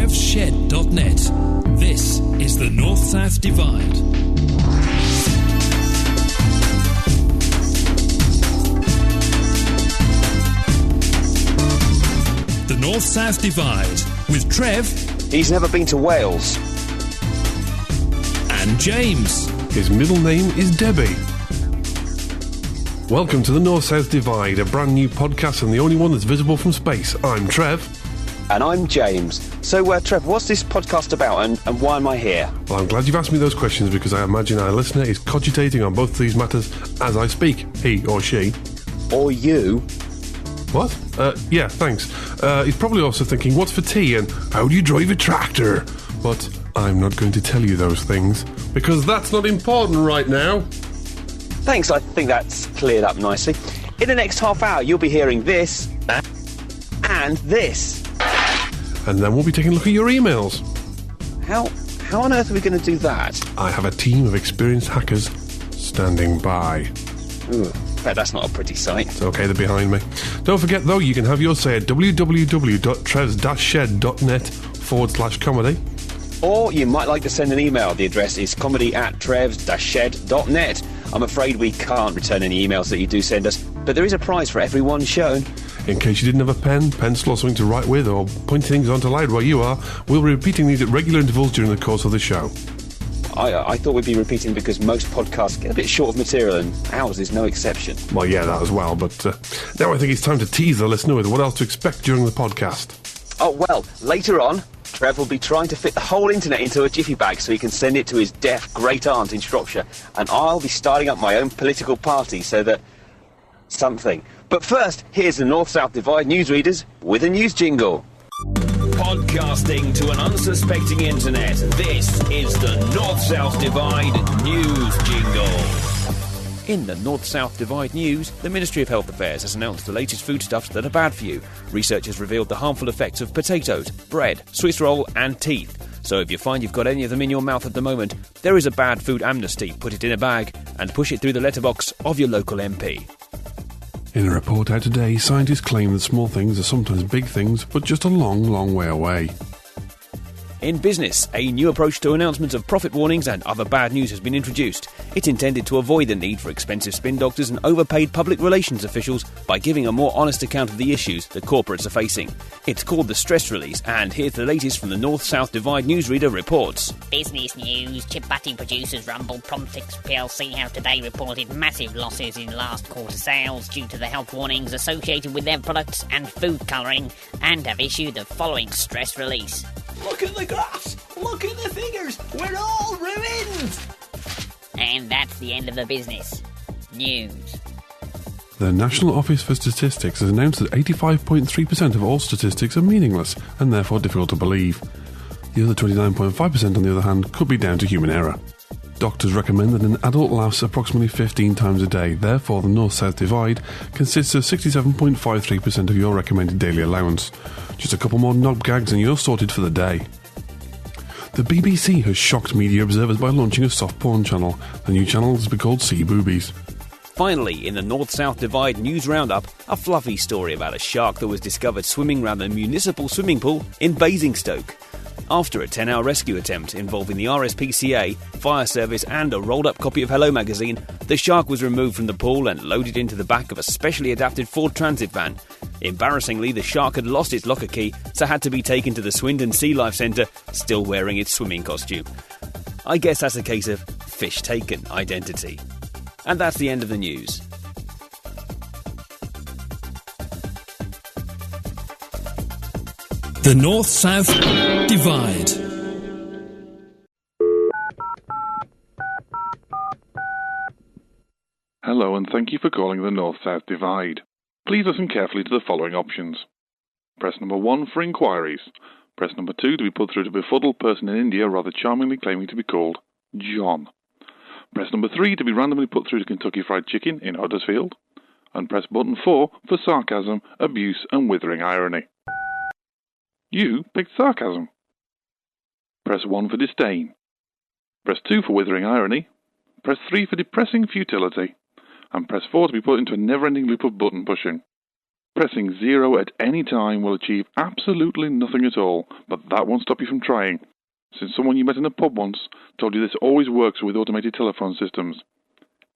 trevshed.net. This is the North-South Divide. The North-South Divide with Trev. He's never been to Wales. And James. His middle name is Debbie. Welcome to the North-South Divide, a brand new podcast and the only one that's visible from space. I'm Trev. And I'm James. So, Trev, what's this podcast about and why am I here? Well, I'm glad you've asked me those questions because I imagine our listener is cogitating on both these matters as I speak. He or she. Or you. What? Yeah, thanks. He's probably also thinking, what's for tea and how do you drive a tractor? But I'm not going to tell you those things because that's not important right now. Thanks, I think that's cleared up nicely. In the next half hour, you'll be hearing this and this. And then we'll be taking a look at your emails. How on earth are we going to do that? I have a team of experienced hackers standing by. Ooh, bet that's not a pretty sight. It's okay, they're behind me. Don't forget, though, you can have yours say at www.trevs-shed.net/comedy. Or you might like to send an email. The address is comedy@trevs-shed.net. I'm afraid we can't return any emails that you do send us, but there is a prize for every one shown. In case you didn't have a pen, pencil or something to write with, or point things onto loud where you are, we'll be repeating these at regular intervals during the course of the show. I thought we'd be repeating because most podcasts get a bit short of material, and ours is no exception. Well, yeah, that as well, but now I think it's time to tease the listener with what else to expect during the podcast. Oh, well, later on, Trev will be trying to fit the whole internet into a jiffy bag so he can send it to his deaf great-aunt in Shropshire, and I'll be starting up my own political party so that... something. But first, here's the North-South Divide newsreaders with a news jingle. Podcasting to an unsuspecting internet, this is the North-South Divide news jingle. In the North-South Divide news, the Ministry of Health Affairs has announced the latest foodstuffs that are bad for you. Research has revealed the harmful effects of potatoes, bread, Swiss roll and teeth. So if you find you've got any of them in your mouth at the moment, there is a bad food amnesty. Put it in a bag and push it through the letterbox of your local MP. In a report out today, scientists claim that small things are sometimes big things, but just a long, long way away. In business, a new approach to announcements of profit warnings and other bad news has been introduced. It's intended to avoid the need for expensive spin doctors and overpaid public relations officials by giving a more honest account of the issues that corporates are facing. It's called the Stress Release, and here's the latest from the North-South Divide newsreader reports. Business news. Chip butty producers Rumble Promptix plc have today reported massive losses in last quarter sales due to the health warnings associated with their products and food colouring, and have issued the following stress release. Look at the graphs! Look at the figures! We're all ruined! And that's the end of the business news. The National Office for Statistics has announced that 85.3% of all statistics are meaningless and therefore difficult to believe. The other 29.5% on the other hand could be down to human error. Doctors recommend that an adult laughs approximately 15 times a day, therefore the North-South Divide consists of 67.53% of your recommended daily allowance. Just a couple more knob gags and you're sorted for the day. The BBC has shocked media observers by launching a soft porn channel. The new channel has been called Sea Boobies. Finally, in the North-South Divide news roundup, a fluffy story about a shark that was discovered swimming around a municipal swimming pool in Basingstoke. After a 10-hour rescue attempt involving the RSPCA, fire service and a rolled-up copy of Hello magazine, the shark was removed from the pool and loaded into the back of a specially adapted Ford Transit van. Embarrassingly, the shark had lost its locker key, so had to be taken to the Swindon Sea Life Centre, still wearing its swimming costume. I guess that's a case of fish taken identity. And that's the end of the news. The North-South Divide. Hello and thank you for calling the North-South Divide. Please listen carefully to the following options. Press number 1 for inquiries. Press number 2 to be put through to a befuddled person in India rather charmingly claiming to be called John. Press number 3 to be randomly put through to Kentucky Fried Chicken in Huddersfield. And press button 4 for sarcasm, abuse and withering irony. You picked sarcasm. Press 1 for disdain. Press 2 for withering irony. Press 3 for depressing futility. And press 4 to be put into a never-ending loop of button pushing. Pressing 0 at any time will achieve absolutely nothing at all, but that won't stop you from trying. Since someone you met in a pub once told you this always works with automated telephone systems.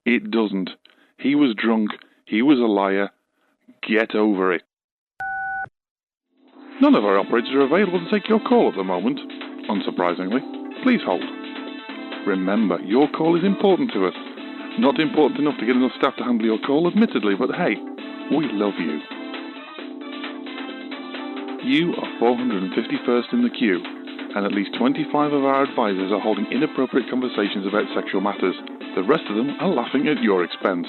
It doesn't. He was drunk. He was a liar. Get over it. None of our operators are available to take your call at the moment. Unsurprisingly, please hold. Remember, your call is important to us. Not important enough to get enough staff to handle your call, admittedly, but hey, we love you. You are 451st in the queue, and at least 25 of our advisors are holding inappropriate conversations about sexual matters. The rest of them are laughing at your expense.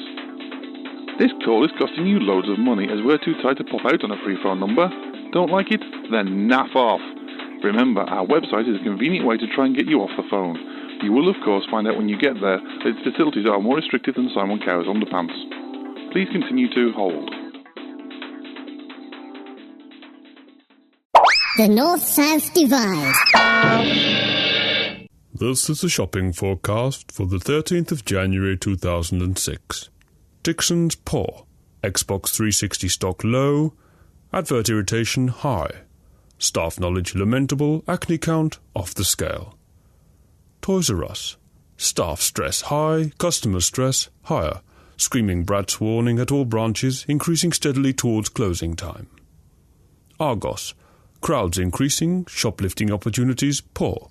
This call is costing you loads of money as we're too tight to pop out on a free phone number. Don't like it? Then naff off. Remember, our website is a convenient way to try and get you off the phone. You will, of course, find out when you get there that its facilities are more restrictive than Simon Cowell's underpants. Please continue to hold. The North-South Divide. This is the shopping forecast for the 13th of January 2006. Dixon's poor. Xbox 360 stock low. Advert irritation high. Staff knowledge lamentable. Acne count off the scale. Toys R Us. Staff stress high. Customer stress higher. Screaming brats warning at all branches, increasing steadily towards closing time. Argos. Crowds increasing. Shoplifting opportunities poor.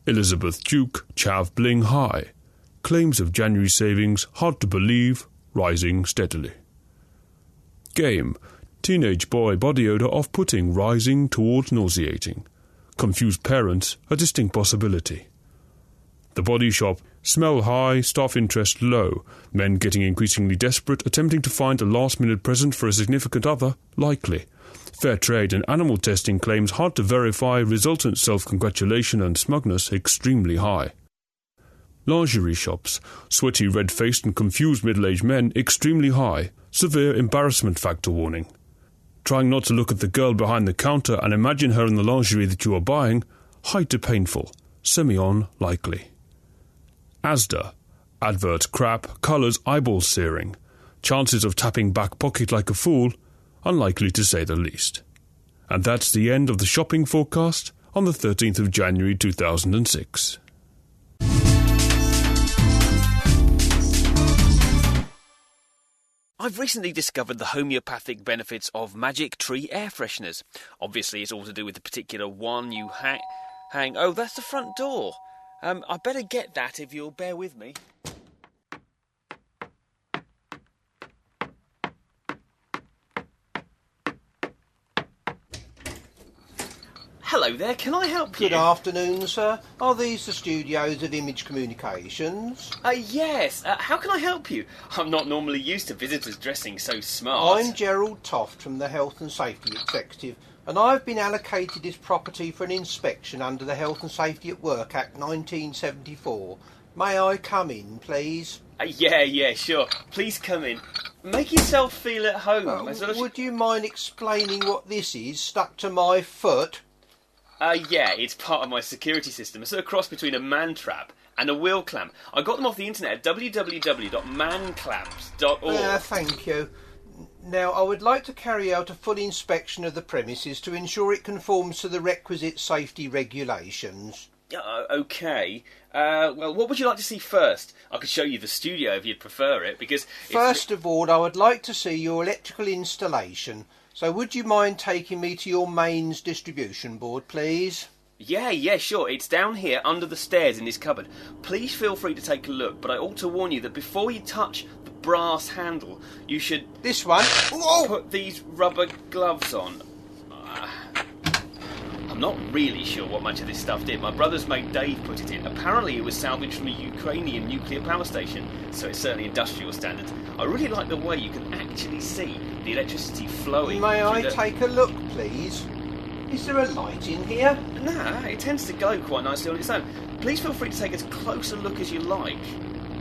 Elizabeth Duke. Chav bling high. Claims of January savings hard to believe. Rising steadily. Game. Teenage boy body odour off-putting, rising towards nauseating. Confused parents, a distinct possibility. The Body Shop. Smell high, staff interest low. Men getting increasingly desperate, attempting to find a last-minute present for a significant other, likely. Fair trade and animal testing claims hard to verify, resultant self-congratulation and smugness extremely high. Lingerie shops. Sweaty, red-faced and confused middle-aged men extremely high. Severe embarrassment factor warning. Trying not to look at the girl behind the counter and imagine her in the lingerie that you are buying, high to painful. Semi-on likely. Asda. Advert crap, colours eyeball searing. Chances of tapping back pocket like a fool, unlikely to say the least. And that's the end of the shopping forecast on the 13th of January 2006. I've recently discovered the homeopathic benefits of Magic Tree air fresheners. Obviously, it's all to do with the particular one you hang... Oh, that's the front door. I better get that if you'll bear with me. Hello there, can I help you? Good afternoon, sir. Are these the studios of Image Communications? Yes. How can I help you? I'm not normally used to visitors dressing so smart. I'm Gerald Toft from the Health and Safety Executive, and I've been allocated this property for an inspection under the Health and Safety at Work Act 1974. May I come in, please? Yeah, sure. Please come in. Make yourself feel at home. Would you mind explaining what this is, stuck to my foot? Yeah, it's part of my security system. It's a cross between a man trap and a wheel clamp. I got them off the internet at www.manclamps.org. Thank you. Now, I would like to carry out a full inspection of the premises to ensure it conforms to the requisite safety regulations. OK. Well, what would you like to see first? I could show you the studio if you'd prefer it, because... First of all, I would like to see your electrical installation. So would you mind taking me to your mains distribution board, please? Yeah, sure. It's down here under the stairs in this cupboard. Please feel free to take a look, but I ought to warn you that before you touch the brass handle, you should... This one? Put these rubber gloves on. I'm not really sure what much of this stuff did. My brother's mate Dave put it in. Apparently it was salvaged from a Ukrainian nuclear power station, so it's certainly industrial standards. I really like the way you can actually see the electricity flowing. May I take a look, please? Is there a light in here? No, it tends to glow quite nicely on its own. Please feel free to take as close a look as you like,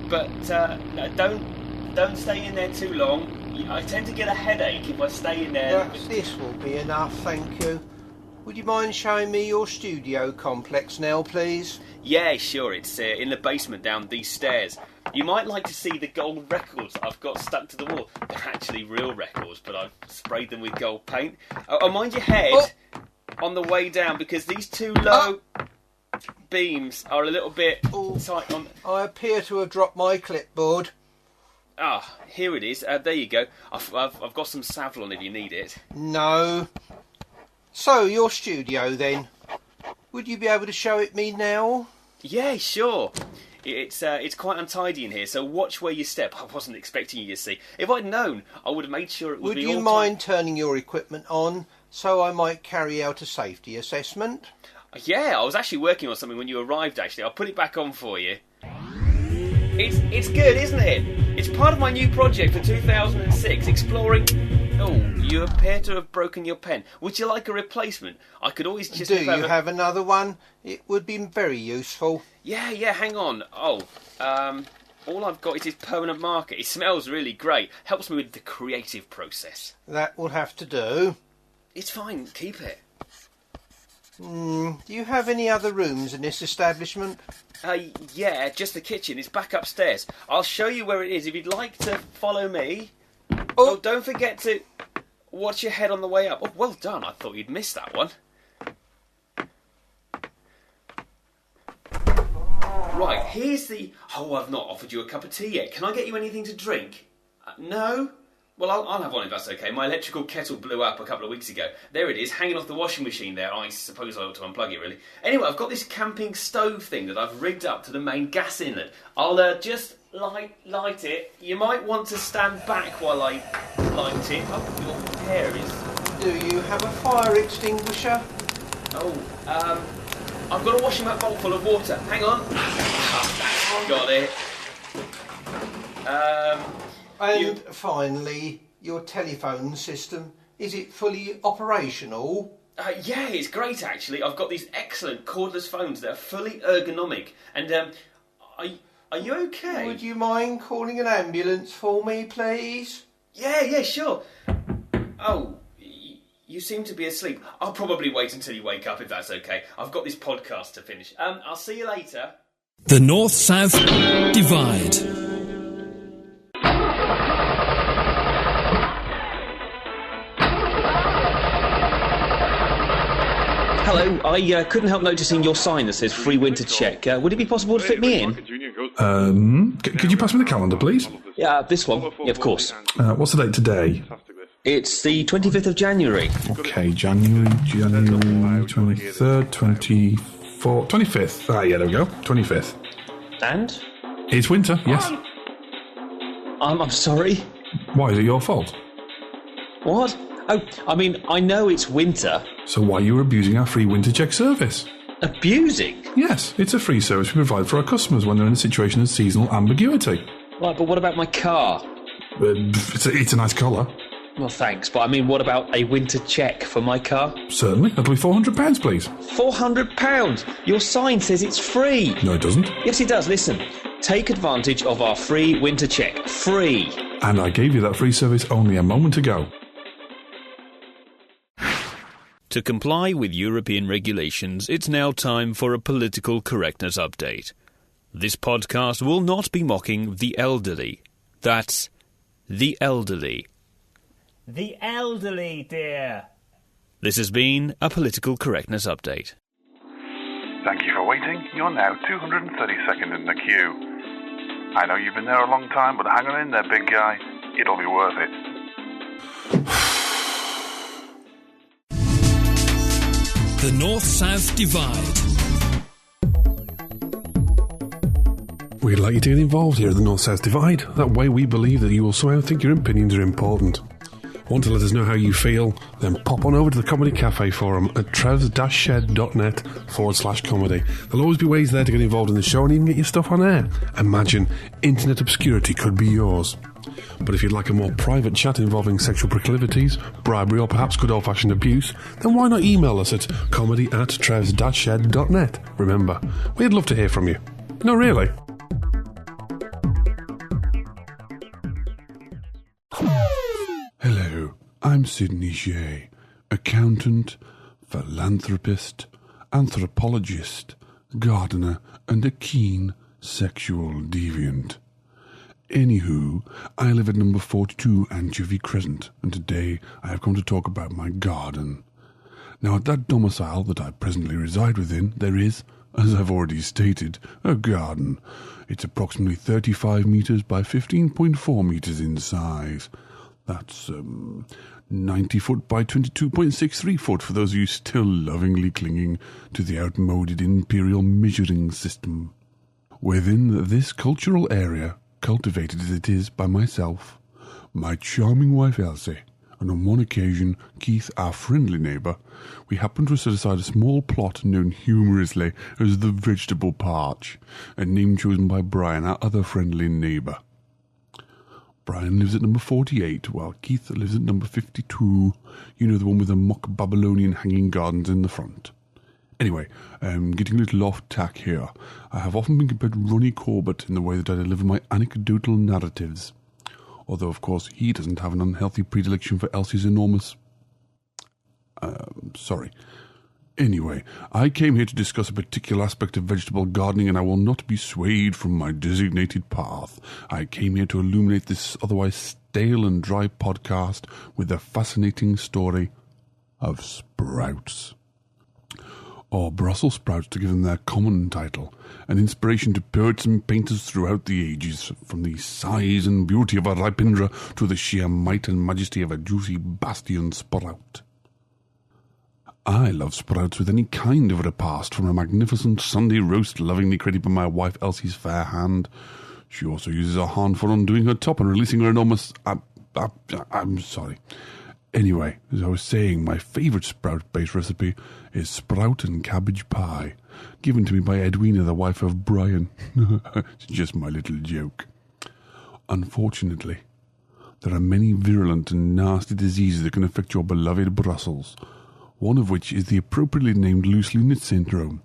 but don't stay in there too long. I tend to get a headache if I stay in there. This will be enough, thank you. Would you mind showing me your studio complex now, please? Yeah, sure. It's in the basement down these stairs. You might like to see the gold records I've got stuck to the wall. They're actually real records, but I've sprayed them with gold paint. Oh, mind your head on the way down, because these two low beams are a little bit tight on... I appear to have dropped my clipboard. Ah, here it is. There you go. I've got some Savlon if you need it. No. So, your studio then. Would you be able to show it me now? Yeah, sure. It's quite untidy in here, so watch where you step. I wasn't expecting you to see. If I'd known, I would have made sure it would be all... Would you mind turning your equipment on so I might carry out a safety assessment? Yeah, I was actually working on something when you arrived, actually. I'll put it back on for you. It's good, isn't it? It's part of my new project for 2006, exploring... Oh, you appear to have broken your pen. Would you like a replacement? I could always just... Do you have another one? It would be very useful. Yeah, hang on. Oh, all I've got is this permanent marker. It smells really great. Helps me with the creative process. That will have to do. It's fine, keep it. Do you have any other rooms in this establishment? Yeah, just the kitchen. It's back upstairs. I'll show you where it is if you'd like to follow me. Oh, don't forget to watch your head on the way up. Oh, well done. I thought you'd missed that one. Right, here's the... Oh, I've not offered you a cup of tea yet. Can I get you anything to drink? No? Well, I'll have one if that's okay. My electrical kettle blew up a couple of weeks ago. There it is, hanging off the washing machine there. I suppose I ought to unplug it, really. Anyway, I've got this camping stove thing that I've rigged up to the main gas inlet. I'll just light it. You might want to stand back while I light it. Oh, your hair is... Do you have a fire extinguisher? Oh, I've got a washing bowl full of water. Hang on. Got it. And finally, your telephone system. Is it fully operational? Yeah, it's great actually. I've got these excellent cordless phones that are fully ergonomic. And are you okay? Would you mind calling an ambulance for me, please? Yeah, sure. Oh, you seem to be asleep. I'll probably wait until you wake up if that's okay. I've got this podcast to finish. I'll see you later. The North-South Divide. Hello, I couldn't help noticing your sign that says free winter check. Would it be possible to fit me in? Could you pass me the calendar, please? Yeah, this one. Yeah, of course. What's the date today? It's the 25th of January. Okay, January 23rd, 24th, 25th. Ah, yeah, there we go. 25th. And? It's winter, yes. I'm sorry. Why, is it your fault? What? Oh, I mean, I know it's winter. So why are you abusing our free winter check service? Abusing? Yes, it's a free service we provide for our customers when they're in a situation of seasonal ambiguity. Right, but what about my car? It's a nice colour. Well, thanks, but I mean, what about a winter check for my car? Certainly. That'll be £400, please. £400? Your sign says it's free. No, it doesn't. Yes, it does. Listen, take advantage of our free winter check. Free. And I gave you that free service only a moment ago. To comply with European regulations, it's now time for a political correctness update. This podcast will not be mocking the elderly. That's the elderly. The elderly, dear. This has been a political correctness update. Thank you for waiting. You're now 232nd in the queue. I know you've been there a long time, but hang on in there, big guy. It'll be worth it. The North-South Divide. We'd like you to get involved here at the North-South Divide. That way we believe that you will somehow think your opinions are important. Want to let us know how you feel? Then pop on over to the Comedy Cafe forum at trevs-shed.net/comedy. There'll always be ways there to get involved in the show and even get your stuff on air. Imagine internet obscurity could be yours. But if you'd like a more private chat involving sexual proclivities, bribery or perhaps good old-fashioned abuse, then why not email us at comedy@trevs-shed.net. Remember, we'd love to hear from you. No, really. Hello, I'm Sidney Shea, accountant, philanthropist, anthropologist, gardener, and a keen sexual deviant. Anywho, I live at number 42 Anchovy Crescent, and today I have come to talk about my garden. Now, at that domicile that I presently reside within, there is, as I've already stated, a garden. It's approximately 35 metres by 15.4 metres in size. That's 90 foot by 22.63 foot for those of you still lovingly clinging to the outmoded imperial measuring system. Within this cultural area, cultivated as it is by myself, my charming wife Elsie, and on one occasion Keith, our friendly neighbour, we happened to set aside a small plot known humorously as the Vegetable Patch, a name chosen by Brian, our other friendly neighbour. Brian lives at number 48, while Keith lives at number 52. You know, the one with the mock Babylonian hanging gardens in the front. Anyway, getting a little off tack here. I have often been compared to Ronnie Corbett in the way that I deliver my anecdotal narratives. Although, of course, he doesn't have an unhealthy predilection for Elsie's enormous... sorry. Anyway, I came here to discuss a particular aspect of vegetable gardening, and I will not be swayed from my designated path. I came here to illuminate this otherwise stale and dry podcast with the fascinating story of sprouts. Or Brussels sprouts, to give them their common title, an inspiration to poets and painters throughout the ages, from the size and beauty of a ripindra to the sheer might and majesty of a juicy bastion sprout. I love sprouts with any kind of repast, from a magnificent Sunday roast lovingly created by my wife Elsie's fair hand. She also uses a hand for undoing her top and releasing her enormous... I'm sorry. Anyway, as I was saying, my favourite sprout-based recipe is sprout and cabbage pie, given to me by Edwina, the wife of Brian. It's just my little joke. Unfortunately, there are many virulent and nasty diseases that can affect your beloved Brussels, one of which is the appropriately named loose leaf syndrome.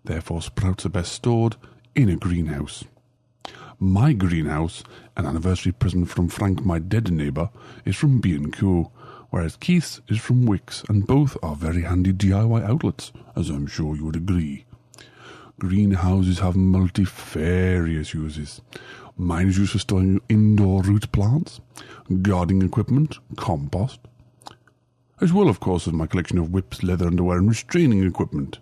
Therefore, sprouts are best stored in a greenhouse. My greenhouse, an anniversary present from Frank, my dead neighbour, is from B&Co, whereas Keith's is from Wicks, and both are very handy DIY outlets, as I'm sure you would agree. Greenhouses have multifarious uses. Mine is used for storing indoor root plants, gardening equipment, compost, as well, of course, as my collection of whips, leather underwear, and restraining equipment.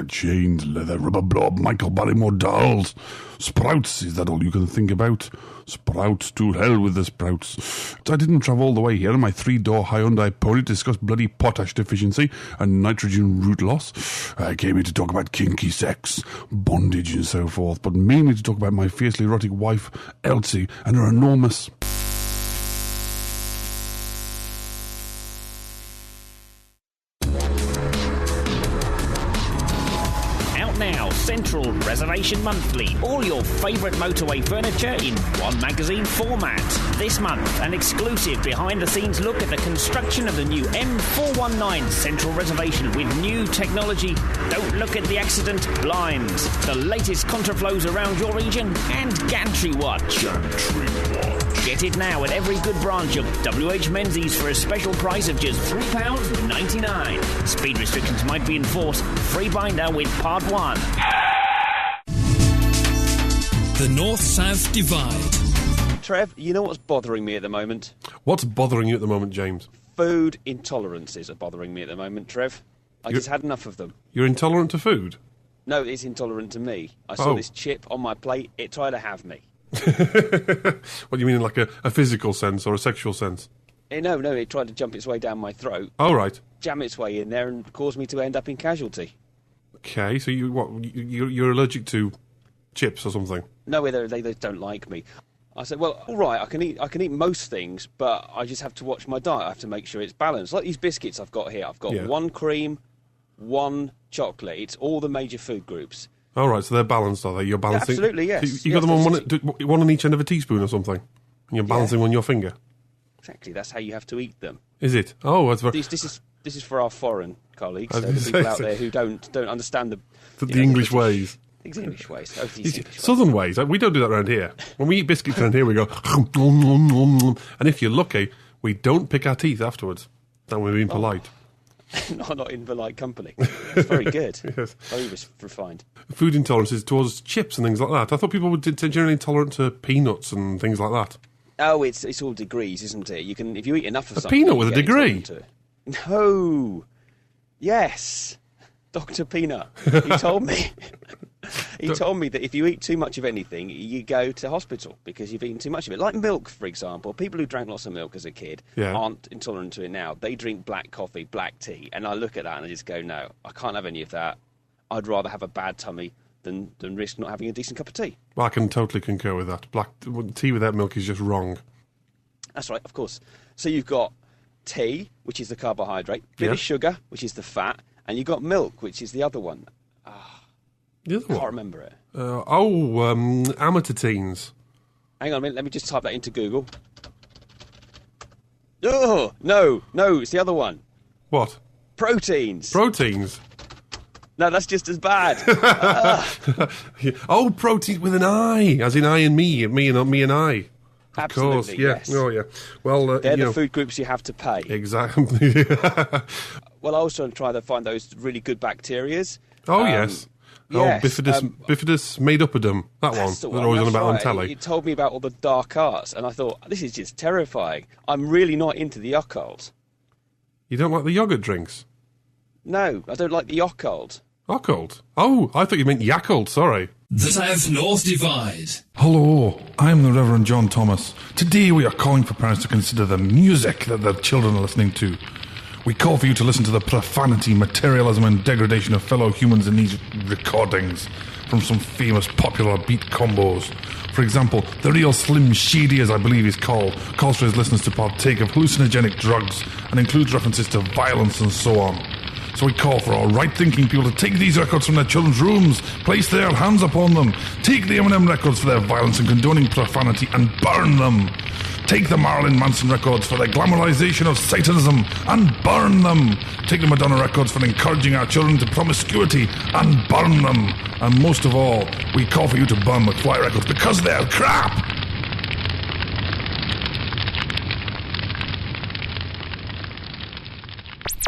Chains, leather, rubber blob, Michael Barrymore dolls. Sprouts, is that all you can think about? Sprouts, to hell with the sprouts. I didn't travel all the way here in my 3-door Hyundai Pony to discuss bloody potash deficiency and nitrogen root loss. I came here to talk about kinky sex, bondage and so forth, but mainly to talk about my fiercely erotic wife, Elsie, and her enormous... Central Reservation Monthly. All your favourite motorway furniture in one magazine format. This month, an exclusive behind-the-scenes look at the construction of the new M419 Central Reservation with new technology. Don't look at the accident blinds. The latest contraflows around your region and Gantry Watch. Get it now at every good branch of WH Menzies for a special price of just £3.99. Speed restrictions might be enforced. Free binder with Part 1. The North-South Divide. Trev, you know what's bothering me at the moment? What's bothering you at the moment, James? Food intolerances are bothering me at the moment, Trev. I just had enough of them. You're intolerant to food? No, it's intolerant to me. I saw this chip on my plate. It tried to have me. What do you mean, in like a physical sense or a sexual sense? No, it tried to jump its way down my throat. Oh, right. Jam its way in there and cause me to end up in casualty. Okay, so you're allergic to chips or something? No, they don't like me. I said, well, all right, I can eat most things, but I just have to watch my diet. I have to make sure it's balanced. Like these biscuits I've got here. I've got one cream, one chocolate. It's all the major food groups. All right, so they're balanced, are they? You're balancing... Yeah, absolutely, yes. So you got them on one on each end of a teaspoon or something? And you're balancing on your finger? Exactly, that's how you have to eat them. Is it? Oh, that's very... This is for our foreign colleagues, so the people out there who don't understand the English ways. English ways. Southern ways. We don't do that around here. When we eat biscuits around here, we go... and if you're lucky, we don't pick our teeth afterwards. Then we're being polite. not in polite company. It's very good. Yes. Very refined. Food intolerances towards chips and things like that. I thought people were generally intolerant to peanuts and things like that. Oh, it's all degrees, isn't it? You can, if you eat enough of something... peanut with a degree? No. Yes. Dr. Peanut. He told me... He told me that if you eat too much of anything, you go to hospital because you've eaten too much of it. Like milk, for example. People who drank lots of milk as a kid aren't intolerant to it now. They drink black coffee, black tea, and I look at that and I just go, no, I can't have any of that. I'd rather have a bad tummy than risk not having a decent cup of tea. Well, I can totally concur with that. Black tea without milk is just wrong. That's right, of course. So you've got tea, which is the carbohydrate, bit of sugar, which is the fat, and you've got milk, which is the other one. The other one? I can't remember it. Amatoteins. Hang on a minute, let me just type that into Google. Oh, no, it's the other one. What? Proteins. Proteins? No, that's just as bad. Oh, proteins with an I, as in I and me and I. Of Absolutely, course, yeah. yes. Oh, yeah. Well, they're the food groups you have to pay. Exactly. Well, I was trying to try to find those really good bacterias. Oh, yes. Yes, bifidus made-upidum, that one. They're always on about on telly. It told me about all the dark arts, and I thought, this is just terrifying. I'm really not into the occult. You don't like the yoghurt drinks? No, I don't like the occult. Occult? Oh, I thought you meant Yakult, sorry. The South North Divide. Hello, I'm the Reverend John Thomas. Today we are calling for parents to consider the music that their children are listening to. We call for you to listen to the profanity, materialism and degradation of fellow humans in these recordings from some famous popular beat combos. For example, the real Slim Shady, as I believe he's called, calls for his listeners to partake of hallucinogenic drugs and includes references to violence and so on. So we call for all right-thinking people to take these records from their children's rooms, place their hands upon them, take the M&M records for their violence and condoning profanity and burn them. Take the Marilyn Manson records for their glamorization of Satanism and burn them. Take the Madonna records for encouraging our children to promiscuity and burn them. And most of all, we call for you to burn McFly records because they're crap.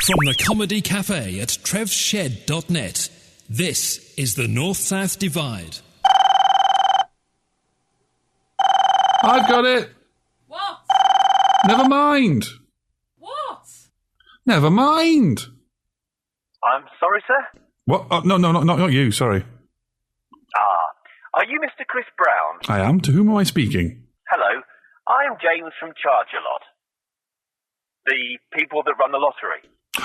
From the Comedy Cafe at trevshed.net, this is the North-South Divide. I've got it. What? Never mind. What? Never mind. I'm sorry, sir? What? Oh, no, not you, sorry. Are you Mr. Chris Brown? I am. To whom am I speaking? Hello, I'm James from Charge-A-Lot. The people that run the lottery.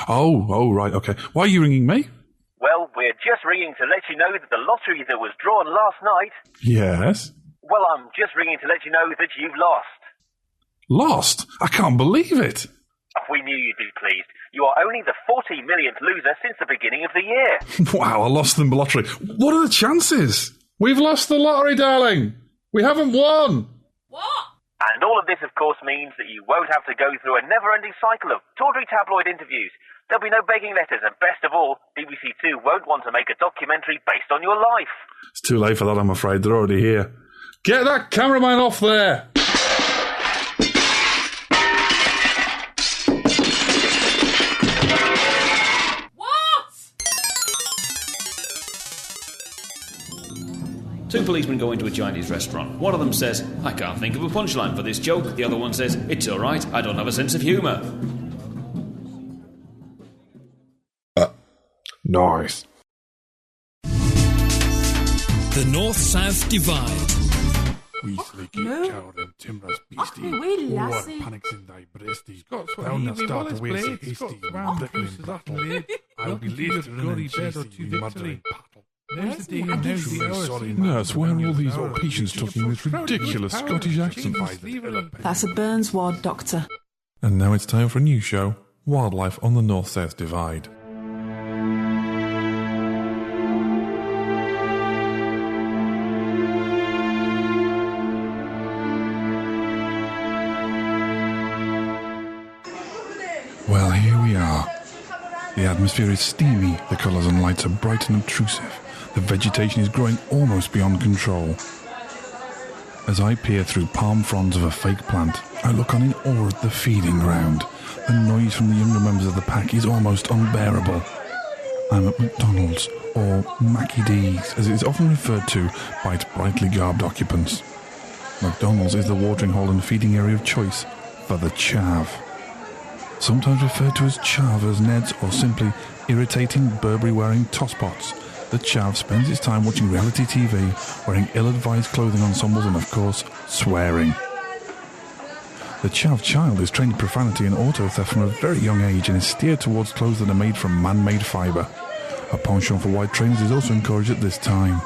Oh, right, okay. Why are you ringing me? Well, we're just ringing to let you know that the lottery that was drawn last night... Yes? Well, I'm just ringing to let you know that you've lost. Lost? I can't believe it. We knew you'd be pleased. You are only the 40 millionth loser since the beginning of the year. Wow, I lost the lottery. What are the chances? We've lost the lottery, darling. We haven't won. What? And all of this, of course, means that you won't have to go through a never-ending cycle of tawdry tabloid interviews. There'll be no begging letters, and best of all, BBC Two won't want to make a documentary based on your life. It's too late for that, I'm afraid. They're already here. Get that cameraman off there! Two policemen go into a Chinese restaurant. One of them says, I can't think of a punchline for this joke. The other one says, it's all right, I don't have a sense of humour. Nice. The North-South Divide. We slicky coward and timorous beastie. War panics in thy breasty. Thou not start the ways of hasty, brickling battle. I'll be late to run and chase thee, we muttering battle. Nurse, why are all these old patients talking in this ridiculous Scottish accent? That's a Burns ward, Doctor. And now it's time for a new show, Wildlife on the North-South Divide. Well, here we are. The atmosphere is steamy, the colours and lights are bright and obtrusive. The vegetation is growing almost beyond control. As I peer through palm fronds of a fake plant, I look on in awe at the feeding ground. The noise from the younger members of the pack is almost unbearable. I'm at McDonald's, or Mackie D's, as it is often referred to by its brightly garbed occupants. McDonald's is the watering hole and feeding area of choice for the chav. Sometimes referred to as chavers, neds, or simply irritating Burberry-wearing tosspots, the chav spends its time watching reality TV, wearing ill-advised clothing ensembles and, of course, swearing. The chav child is trained in profanity and auto theft from a very young age and is steered towards clothes that are made from man-made fibre. A penchant for white trainers is also encouraged at this time.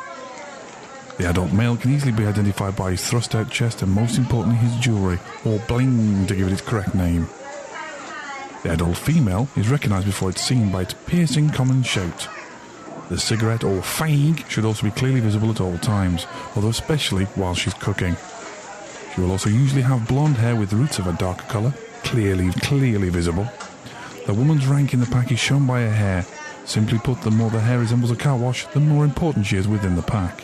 The adult male can easily be identified by his thrust-out chest and, most importantly, his jewellery, or bling to give it its correct name. The adult female is recognised before it's seen by its piercing common shout. The cigarette or fag should also be clearly visible at all times, although especially while she's cooking. She will also usually have blonde hair with roots of a darker colour, clearly visible. The woman's rank in the pack is shown by her hair. Simply put, the more the hair resembles a car wash, the more important she is within the pack.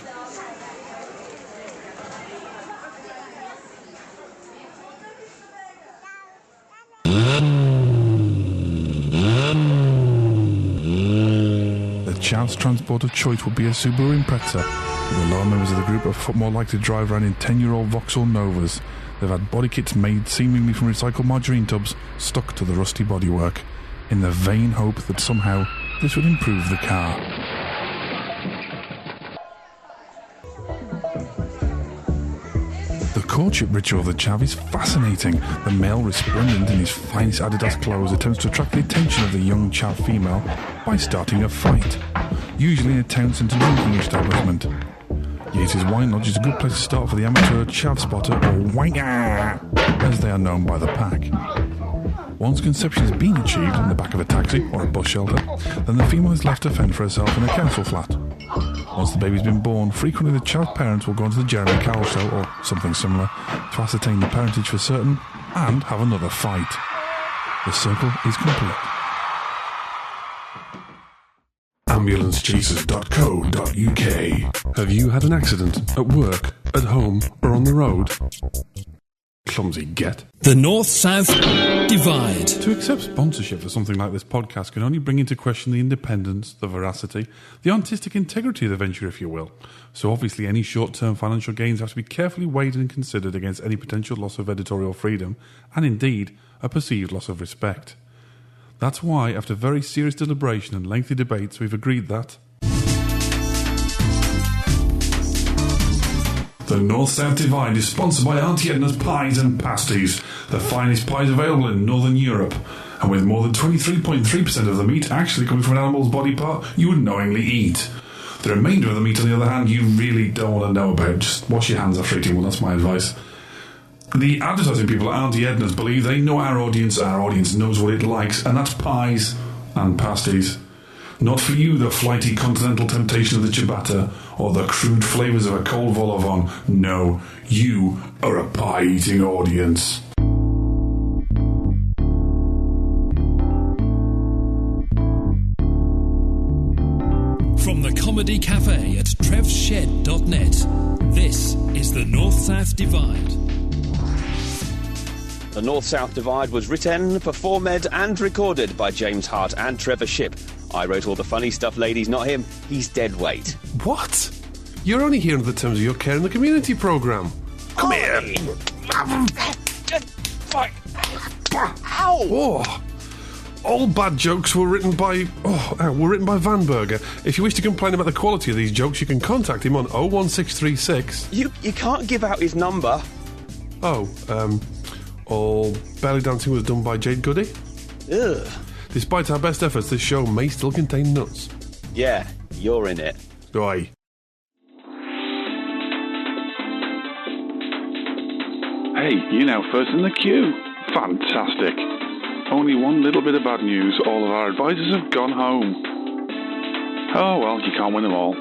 The chav's transport of choice would be a Subaru Impreza. The lower members of the group are more likely to drive around in 10-year-old Vauxhall Novas. They've had body kits made seemingly from recycled margarine tubs stuck to the rusty bodywork, in the vain hope that somehow this would improve the car. The courtship ritual of the chav is fascinating. The male, resplendent in his finest Adidas clothes, attempts to attract the attention of the young chav female by starting a fight, usually in a town centre drinking establishment. Yates's Wine Lodge is a good place to start for the amateur chav spotter, or wanger, as they are known by the pack. Once conception has been achieved in the back of a taxi or a bus shelter, then the female is left to fend for herself in a council flat. Once the baby's been born, frequently the child's parents will go onto the Jeremy Kyle show or something similar to ascertain the parentage for certain and have another fight. The circle is complete. AmbulanceChasers.co.uk. Have you had an accident at work, at home, or on the road? Clumsy get. The North-South Divide. To accept sponsorship for something like this podcast can only bring into question the independence, the veracity, the artistic integrity of the venture, if you will. So obviously any short-term financial gains have to be carefully weighed and considered against any potential loss of editorial freedom, and indeed a perceived loss of respect. That's why, after very serious deliberation and lengthy debates, we've agreed that the North-South Divide is sponsored by Auntie Edna's Pies and Pasties, the finest pies available in Northern Europe. And with more than 23.3% of the meat actually coming from an animal's body part you would knowingly eat. The remainder of the meat, on the other hand, you really don't want to know about. Just wash your hands after eating one, that's my advice. The advertising people at Auntie Edna's believe they know our audience knows what it likes, and that's pies and pasties. Not for you, the flighty continental temptation of the ciabatta, or the crude flavours of a cold vol au vent. No, you are a pie-eating audience. From the Comedy Cafe at trevshed.net, this is the North-South Divide. The North-South Divide was written, performed and recorded by James Hart and Trevor Ship. I wrote all the funny stuff, ladies, not him. He's dead weight. What? You're only here under the terms of your care in the community programme. Come here. Ow! Oh. All bad jokes were written by Van Berger. If you wish to complain about the quality of these jokes, you can contact him on 01636. You can't give out his number. All belly dancing was done by Jade Goody. Ugh. Despite our best efforts, this show may still contain nuts. Yeah, you're in it. Oi. Hey, you're now first in the queue. Fantastic. Only one little bit of bad news. All of our advisors have gone home. Oh, well, you can't win them all.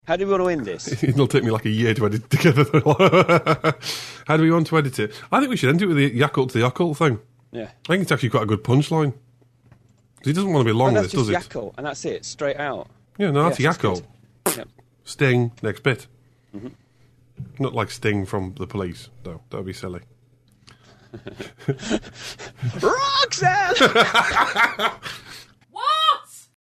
How do we want to win this? It'll take me like a year to edit together. How do we want to edit it? I think we should end it with the Yakult to the occult thing. Yeah. I think it's actually quite a good punchline. He doesn't want to be long with this, does it? That's just Yakult, and that's it, straight out. Yeah, no, that's Yakult. Yep. Sting, next bit. Mm-hmm. Not like Sting from the Police, though. That would be silly. Roxanne!